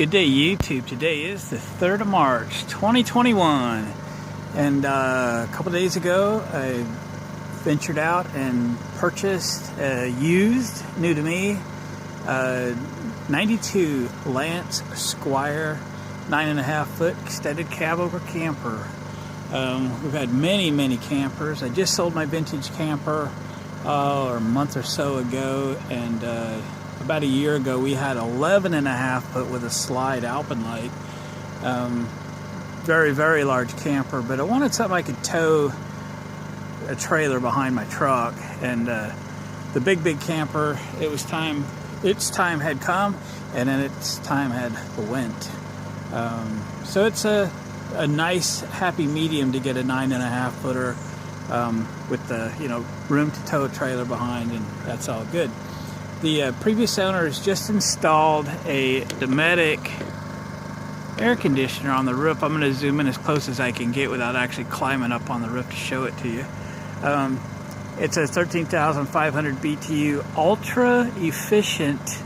Good day, YouTube. Today is the 3rd of March, 2021. And a couple days ago, I ventured out and purchased a used, new to me, 92 Lance Squire 9.5 foot extended cab over camper. We've had many campers. I just sold my vintage camper a month or so ago, and about a year ago we had 11.5 foot with a slide Alpenlight. Very large camper, but I wanted something I could tow a trailer behind my truck, and the big camper, its time had come, and then its time had went. So it's a nice happy medium to get a 9.5 footer with the room to tow a trailer behind, and that's all good. The previous owner has just installed a Dometic air conditioner on the roof. I'm going to zoom in as close as I can get without actually climbing up on the roof to show it to you. It's a 13,500 BTU ultra efficient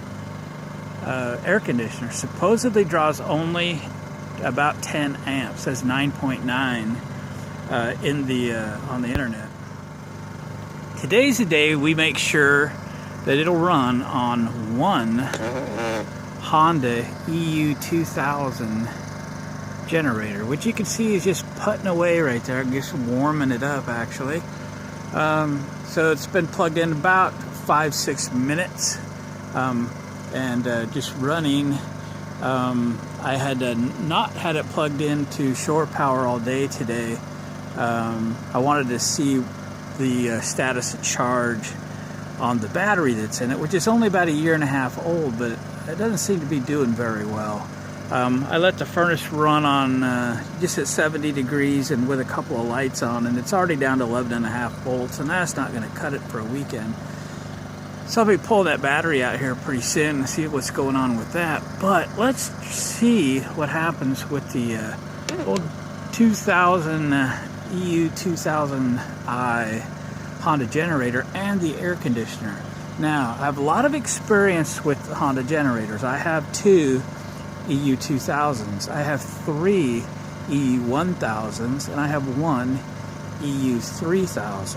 air conditioner. Supposedly draws only about 10 amps. Says 9.9 on the internet. Today's the day we make sure that it'll run on one Honda EU2000 generator, which you can see is just putting away right there, just warming it up actually. So it's been plugged in about 5-6 minutes, and just running. I had not had it plugged into shore power all day today. I wanted to see the status of charge on the battery that's in it, which is only about 1.5 years old, but it doesn't seem to be doing very well. I let the furnace run on just at 70 degrees and with a couple of lights on, and it's already down to 11.5 volts, and that's not going to cut it for a weekend. So I'll be pulling that battery out here pretty soon and see what's going on with that. But let's see what happens with the old 2000 EU2000I Honda generator and the air conditioner. Now, I have a lot of experience with Honda generators. I have 2 EU2000s. I have 3 EU1000s, and I have 1 EU3000.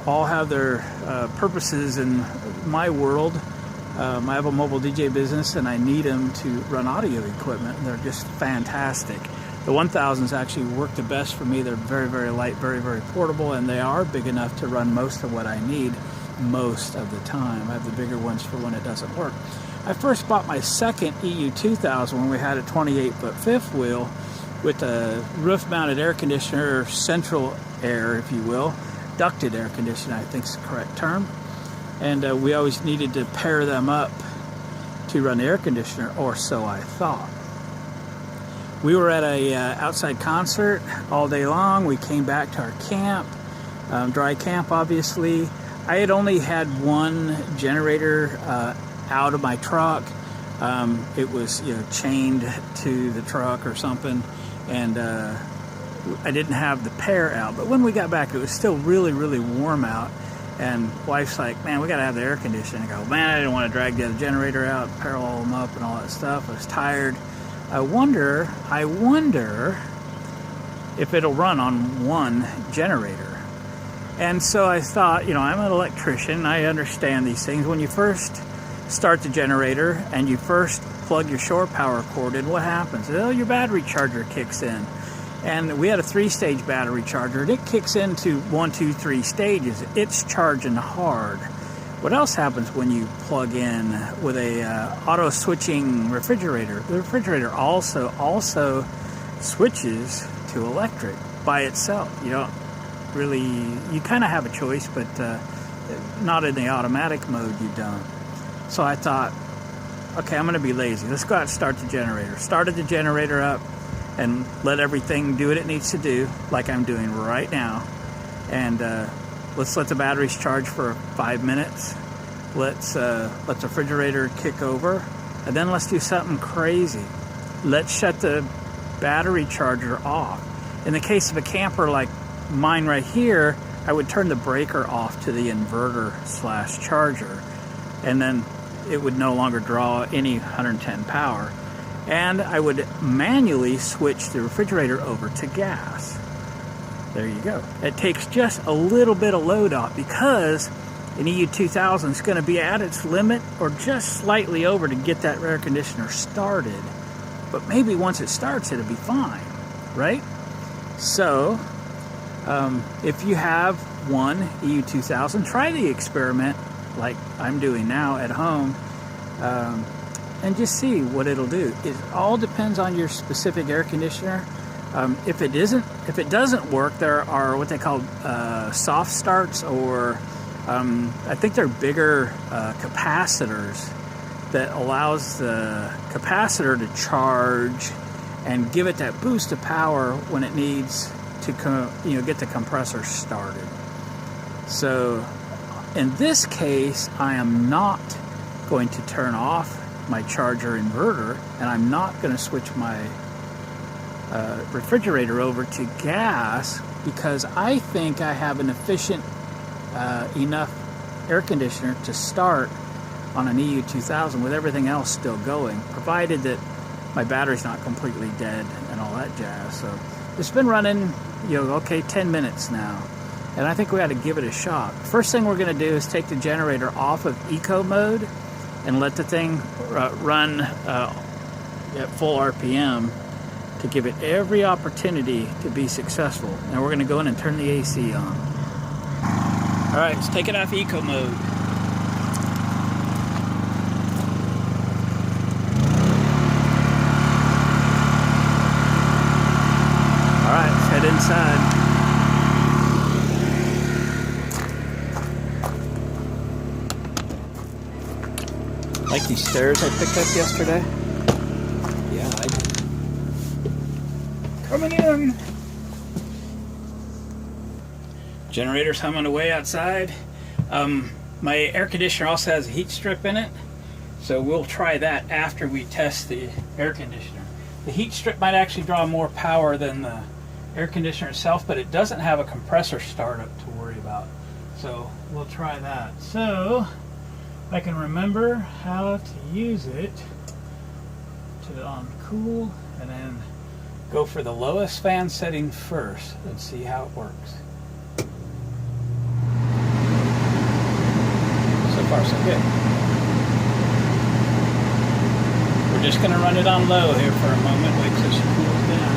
All have their purposes in my world. I have a mobile DJ business, and I need them to run audio equipment, and they're just fantastic. The 1000s actually work the best for me. They're very light, very portable, and they are big enough to run most of what I need most of the time. I have the bigger ones for when it doesn't work. I first bought my second EU2000 when we had a 28-foot fifth wheel with a roof-mounted air conditioner, central air, if you will, ducted air conditioner, I think is the correct term. And we always needed to pair them up to run the air conditioner, or so I thought. We were at a outside concert all day long. We came back to our camp, dry camp obviously. I had only had one generator out of my truck. It was chained to the truck or something, and I didn't have the pair out. But when we got back, it was still really warm out, and wife's like, man, we gotta have the air conditioning. I go, man, I didn't want to drag the other generator out, parallel them up and all that stuff. I was tired. I wonder if it'll run on one generator. And so I thought, I'm an electrician, I understand these things. When you first start the generator and you first plug your shore power cord in, what happens? Well, your battery charger kicks in. And we had a 3-stage battery charger, and it kicks into 1, 2, 3 stages. It's charging hard. What else happens when you plug in with a auto switching refrigerator? The refrigerator also switches to electric by itself. You don't really, you kind of have a choice, but not in the automatic mode you don't. So I thought, okay, I'm going to be lazy. Let's go out and start the generator. Started the generator up and let everything do what it needs to do, like I'm doing right now. And let's let the batteries charge for 5 minutes. Let's let the refrigerator kick over, and then let's do something crazy. Let's shut the battery charger off. In the case of a camper like mine right here, I would turn the breaker off to the inverter/charger, and then it would no longer draw any 110 power. And I would manually switch the refrigerator over to gas. There you go. It takes just a little bit of load off because an EU2000 is going to be at its limit or just slightly over to get that air conditioner started. But maybe once it starts, it'll be fine, right? So, if you have one EU2000, try the experiment like I'm doing now at home, and just see what it'll do. It all depends on your specific air conditioner. If it doesn't work, there are what they call soft starts, or I think they're bigger capacitors that allows the capacitor to charge and give it that boost of power when it needs to get the compressor started. So in this case, I am not going to turn off my charger inverter, and I'm not going to switch my refrigerator over to gas, because I think I have an efficient enough air conditioner to start on an EU2000 with everything else still going, provided that my battery's not completely dead and all that jazz. So it's been running, 10 minutes now, and I think we got to give it a shot. First thing we're going to do is take the generator off of eco mode and let the thing run at full RPM to give it every opportunity to be successful. Now we're going to go in and turn the AC on. All right, let's take it off eco mode. All right, let's head inside. Like these stairs I picked up yesterday? Yeah, I do. Coming in. Generator's humming away outside. My air conditioner also has a heat strip in it, so we'll try that after we test the air conditioner. The heat strip might actually draw more power than the air conditioner itself, but it doesn't have a compressor startup to worry about. So we'll try that. So if I can remember how to use it, turn it on cool, and then go for the lowest fan setting first and see how it works. So far so good. We're just going to run it on low here for a moment, wait till she cools down.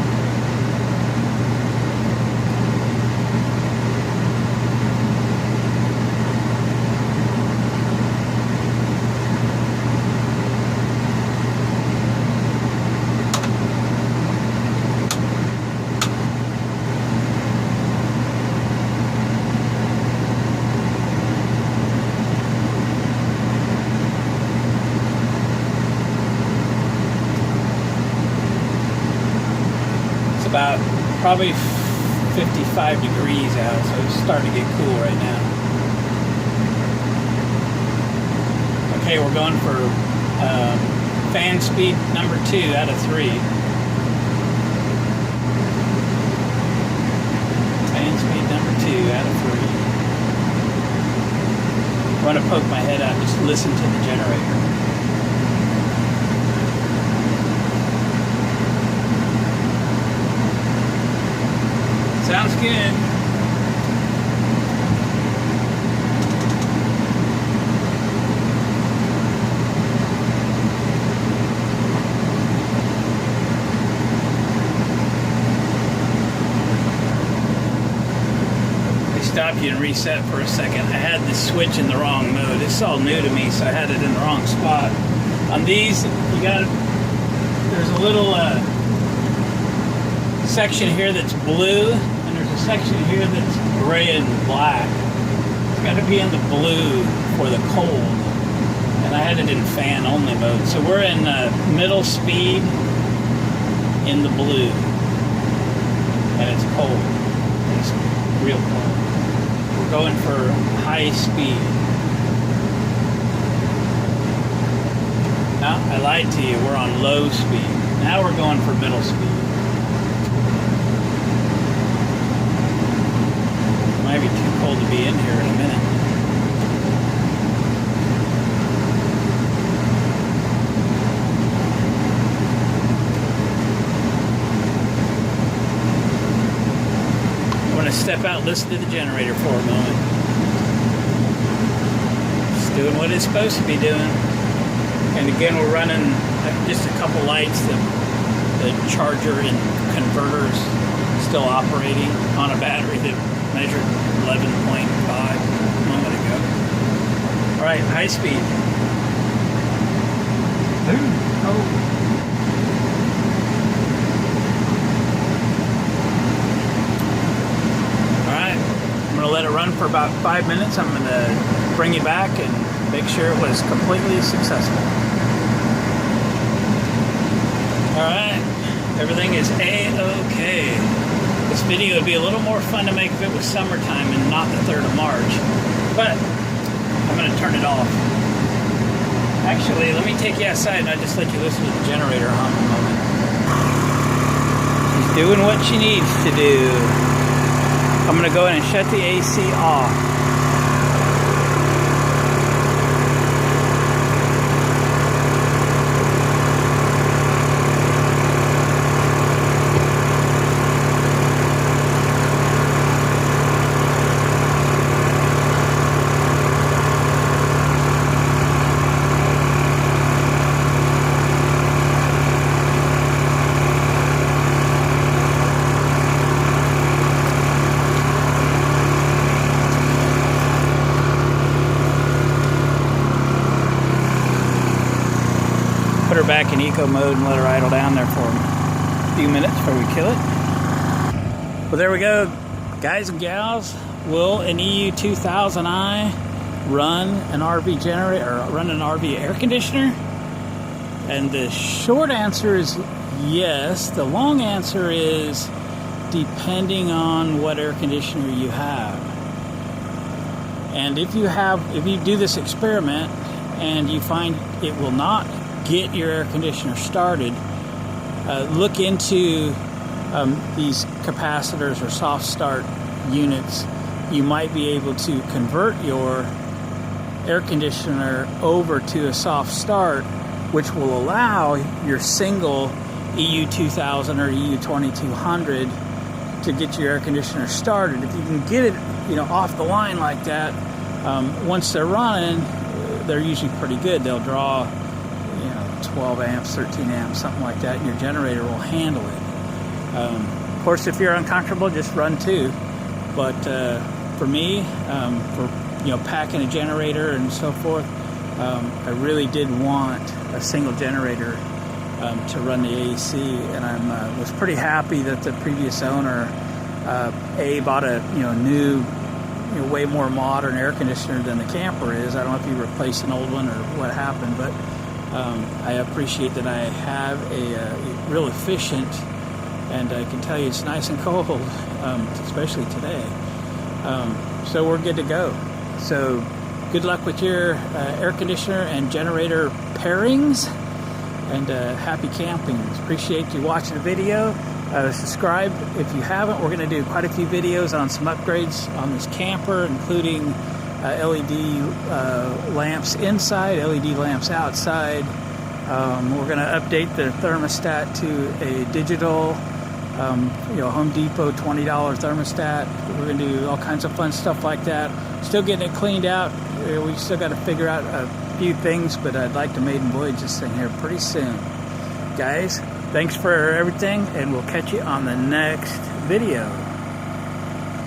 About probably 55 degrees out, so it's starting to get cool right now. Okay, we're going for fan speed number 2 out of 3. Fan speed number 2 out of 3. I want to poke my head out, just listen to the generator. Sounds good. I stopped you and reset for a second. I had the switch in the wrong mode. It's all new to me, so I had it in the wrong spot. On these, there's a little section here that's blue, and there's a section here that's gray and black. It's got to be in the blue for the cold, and I had it in fan only mode. So we're in middle speed in the blue, and it's cold. It's real cold. We're going for high speed. No, I lied to you. We're on low speed. Now we're going for middle speed. Might be too cold to be in here in a minute. step out and listen to the generator for a moment. It's doing what it's supposed to be doing. And again, we're running just a couple lights. The charger and converters still operating on a battery that measured 11.5 a moment ago. All right, high speed. Oh. I'm going to let it run for about 5 minutes. I'm going to bring you back and make sure it was completely successful. Alright, everything is A-okay. This video would be a little more fun to make if it was summertime and not the 3rd of March. But I'm going to turn it off. Actually, let me take you outside and I'll just let you listen to the generator hum a moment. She's doing what she needs to do. I'm going to go in and shut the AC off. Put her back in eco mode and let her idle down there for a few minutes before we kill it. Well, there we go, guys and gals. Will an EU2000I run an RV generator or run an RV air conditioner? And the short answer is yes. The long answer is depending on what air conditioner you have. And if you do this experiment and you find it will not get your air conditioner started, look into these capacitors or soft start units. You might be able to convert your air conditioner over to a soft start, which will allow your single EU2000 or EU2200 to get your air conditioner started. If you can get it, off the line like that, once they're running, they're usually pretty good. They'll draw 12 amps, 13 amps, something like that, and your generator will handle it. Of course, if you're uncomfortable, just run 2. But for me, for packing a generator and so forth, I really did want a single generator to run the AC, and I was pretty happy that the previous owner bought a new, way more modern air conditioner than the camper is. I don't know if he replaced an old one or what happened, but I appreciate that I have a real efficient, and I can tell you it's nice and cold, especially today. So we're good to go. So good luck with your air conditioner and generator pairings, and happy camping. Appreciate you watching the video. Subscribe if you haven't. We're going to do quite a few videos on some upgrades on this camper, including LED lamps inside, LED lamps outside. We're going to update the thermostat to a digital, Home Depot $20 thermostat. We're going to do all kinds of fun stuff like that. Still getting it cleaned out. We still got to figure out a few things, but I'd like to maiden voyage this thing here pretty soon. Guys, thanks for everything, and we'll catch you on the next video.